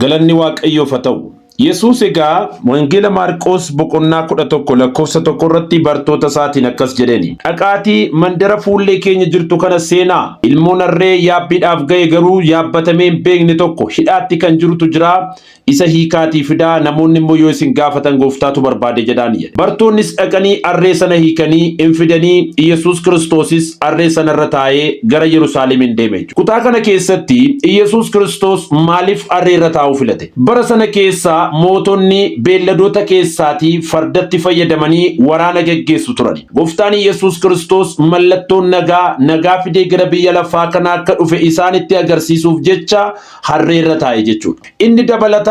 Galanni Waaqayyoof haa ta'u. Yesuus egaa wangeela Maarqos boqonnaa 11 lakkoofsa 1 irratti bartoota isaatiin akkas jedheni. Dhaqaatii mandara fuullee keenya jirtu kana seenaa. Ilmoon harree yaabbiidhaaf ga'e garuu yaabbatamee hin beekne tokko hidhaatti kan jirutu jira. Isa hiikaatii fidaa, namoonni immoo yoo isin gaafatan gooftaatu barbaade jedhaani. Bartoonnis dhaqanii harree sana hiikanii hin fidanii Yesuus Kiristoosis harree sana irra taa'ee gara Yerusaalemiin deeme. Kutaa kana keessatti Yesuus Kiristoos maaliif harree irra taa'uu filate? Bara sana keessaa mootonni beelladoota keessaatii fardatti fayyadamanii waraana geggeessu turani. Gooftaan Yesuus Kiristoos mallattoon nagaa fidee gara biyya lafaa kana akka dhufe isaanitti agarsiisuuf jecha harree irra taa'e jechuudha. Inni dabalataan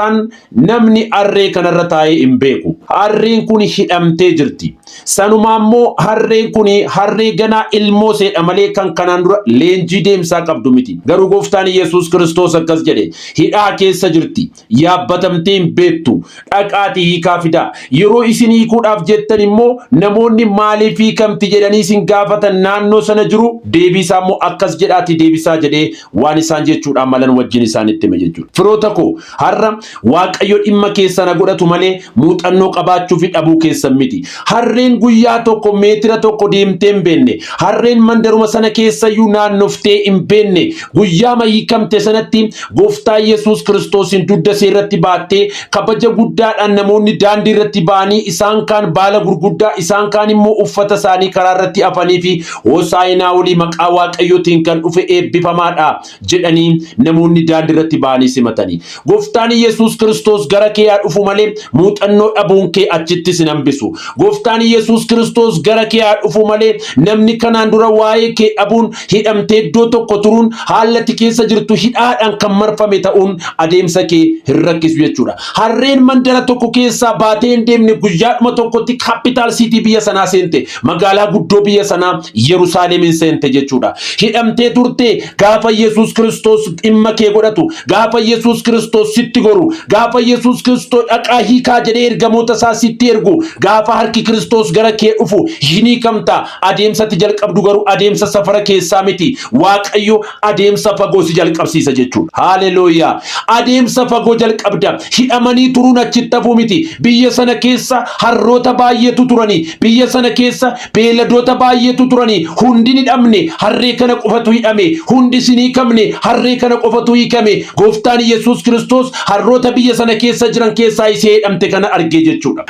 namni harree kanarra taa'ee hin beeku. Harreen kun hidhamtee jirti. Sanumaa immoo harreen kun harree ganaa ilmoo seedha malee kan kanaan dura leenjii deemsaa qabdu miti. Garuu gooftaan Yesuus Kiristoos akkas jedhe, hidhaa keessa jirti. Yaabbatamtee hin beektu. Dhaqaatii hiikaa fidaa. Yeroo isin hiikuudhaaf jettan immoo namoonni maaliif hiikamti jedhanii isin gaafatan naannoo sana jiru. Deebisaa immoo akkas jedhaati deebisaa jedhee waan isaan jechuudhaan malan wajjin isaanitti hime jechuudha. Firoota koo har'a Waaqayyo dhimma keessan godhatu malee muuxannoo qabaachuu fi dhabuu keessan miti. Harreen guyyaa tokko meetira tokko deemtee hin beekne. Harreen mandaruma sana keessayyuu naannoftee hin beekne. Guyyaa hiikamte sanatti gooftaa Yesuus Kiristoosin dugda ishee irratti baattee kabaja guddaadhaan namoonni daandii irratti ba'anii isaan kaan baala gurguddaa isaan kaan immoo uffata isaanii karaa irratti afanii fi hoosaa'inaa olii maqaa Waaqayyootiin kan dhufe eebbifamaadha jedhanii namoonni daandii irratti ba'anii simatanii. Gooftaan Yesuus Kiristoos gara kee haa dhufu malee muuxannoo dhabuun kee achitti sin hambisu. Gooftaan Yesuus Kiristoos gara kee haa dhufu malee namni kanaan dura waa'ee kee dhabuun hidhamtee iddoo tokko turuun haalati keessa jirtu hidhaadhaan kan marfame ta'uun adeemsa kee hin rakkisu jechuudha. Harreen mandara tokko keessaa baatee hin deemne guyyaadhuma tokkotti kaapitaal siitii biyya sanaa seente. Magaalaa guddoo biyya sanaa Yerusaalemiin seente jechuudha. Hidhamtee turte gaafa Yesuus Kiristoos dhimma kee godhatu, gaafa Yesuus Kiristoos sitti goru, gaafa Yesuus Kiristoos dhaqaa hiikaa jedhee ergamoota isaa sitti ergu, gaafa harki Kiristoos gara kee dhufu hin hiikamta. Adeemsatti jalqabdu garuu adeemsa safara keessaa miti. Waaqayyo adeemsa fagoo si jalqabsiisa jechuudha. Haalelooyaa. Adeemsa fagoo jalqabda. Hidhamanii turuun achitti hafuu miti. Biyya sana keessa harroota baay'eetu turanii. Biyya sana keessa beeladoota baay'eetu turanii. Hundi hidhamne harree kana qofatu hidhame. Hundi sin hiikamne harree kana qofatu hiikame. Gooftaan Yesuus Kiristoos harroota biyya sana keessa jiran keessaa ishee hidhamte kana argee jechuudha.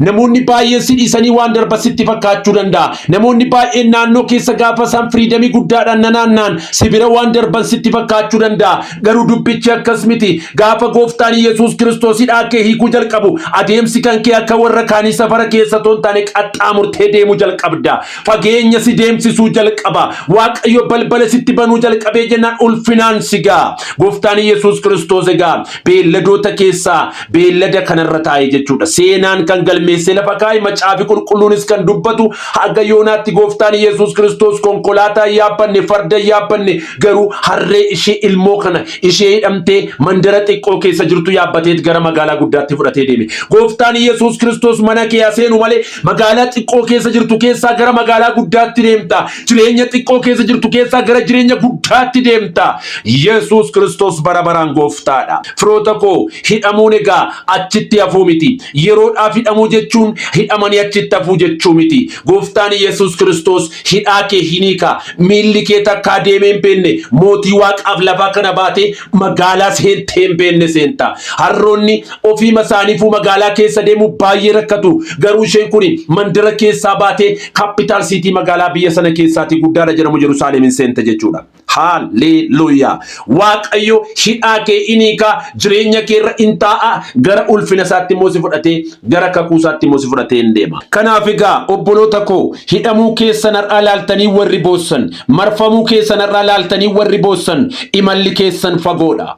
Namoonni baay'een si dhiisanii waan darba sitti fakkaachuu danda'a. Namoonni baay'een naannoo keessa gaafa isaan firiidamii guddaadhaan naannaan si bira waan darban sitti fakkaachuu danda'a. Garuu dubbichi akkas miti. Gaafa gooftaan Yesuus Kiristoos hidhaa kee hiikuu jalqabu adeemsi kan kee akka warra kaanii safara keessa toon taane qaxxaamurtee deemuu jalqabda. Fageenya si deemsisuu jalqaba. Waaqayyo balbala sitti banuu jalqabee jennaan ulfinaan sigaa. Gooftaan Yesuus Kiristoos egaa beelladoota keessaa beellada kanarra taa'e jechuudha. Seenaan kan galmeesse lafa kaa'e macaafi qulqulluunis kan dubbatu haga yoonaatti gooftaan Yesuus Kiristoos konkolaataa yaabbanne farda yaabbanne garuu harree ishee ilmoo kana ishee hidhamtee mandara xiqqoo keessa jirtu yaabbatee gara magaalaa guddaatti fudhatee deeme. Gooftaan Yesuus Kiristoos mana kee seenu malee magaalaa xiqqoo keessa jirtu keessaa gara magaalaa guddaatti deemta. Jireenya xiqqoo keessa jirtu keessaa gara jireenya guddaatti deemta. Yesuus Kiristoos bara baraan gooftaadha. Firoota koo hidhamuun egaa achitti hafuu miti. Yeroodhaaf hidhamuu jechuun hidhamanii achitti hafuu jechuu miti. Gooftaan Yesuus Kiristoos hidhaa kee hin hiika. Miilli kee takkaa deemee hin beekne mootii waaqaaf lafaa kana baatee magaalaa seentee hin beekne seenta. Harroonni ofiima isaaniifuu magaalaa keessa deemuu baay'ee rakkatu. Garuu isheen kun mandara keessaa baatee kaapitaal siitii magaalaa biyya sana keessaatti guddaadha jedhamu Yerusaalemiin seente jechuudha. Haalleluuyaa. Waaqayyo hidhaa kee hin hiika. Jireenya kee irra hin taa'a. Gara ulfina isaatti immoo si fudhatee gara kakuu isaatti immoo si fudhatee hin deema. Kanaaf egaa obboloota koo hidhamuu keessan har'aa laaltanii warri boossan, marfamuu keessan har'aa laaltanii warri boossan, imalli keessan fagoodha.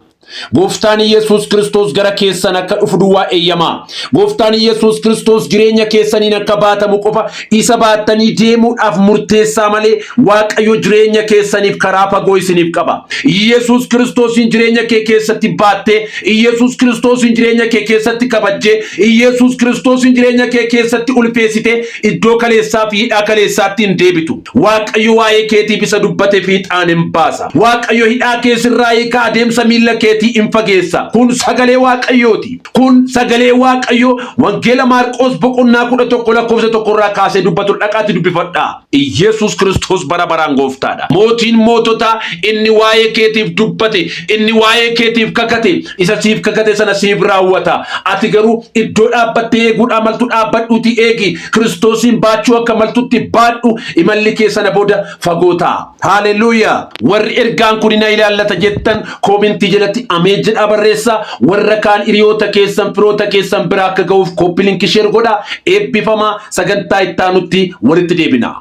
Gooftaan Yesuus Kiristoos gara keessan akka dhufu duwwaa eeyyamaa. Gooftaan Yesuus Kiristoos jireenya keessaniin akka baatamu qofa isa baattanii deemuudhaaf murteessaa malee Waaqayyo jireenya keessaniif karaa fagoo isiniif qaba. Yesuus Kiristoosin jireenya kee keessatti baattee, Yesuus Kiristoosin jireenya kee keessatti kabajjee, Yesuus Kiristoosin jireenya kee keessatti ulfeessitee iddoo kaleessaa fi hidhaa kaleessaatti hin deebitu. Waaqayyo waa'ee keetiif isa dubbate fiixaan hin baasa. Waaqayyo hidhaa keessirraa hiikaa adeemsa miilla kee keetii in fageessa. Kun sagalee Waaqayyooti. Kun sagalee Waaqayyoo wangeela Maarqos boqonnaa 11 lakkoofsa 1 irraa kaasee dubbatu dhaqaatti dubbifadha. Yesus Kiristoos bara baraan gooftaadha. Mootiin mootota inni waa'ee keetiif dubbate, inni waa'ee keetiif kakate, isa siif kakate sana siif raawwata. Ati garuu iddoo dhaabbattee eeguudha maltu dhaabbadhuuti eegi. Kiristoosin baachuu akka maltutti baadhu. Imalli kee sana booda fagoota. Haleluuyaa. Warri ergaan kun na ilaallata jettan koomentii jalatti ameen jedhaa barreessa. Warra kaan hiriyoota keessan firoota keessan bira akka ga'uuf koppii linkii sheer godhaa. Eebbifamaa sagantaa itti aanutti walitti deebina.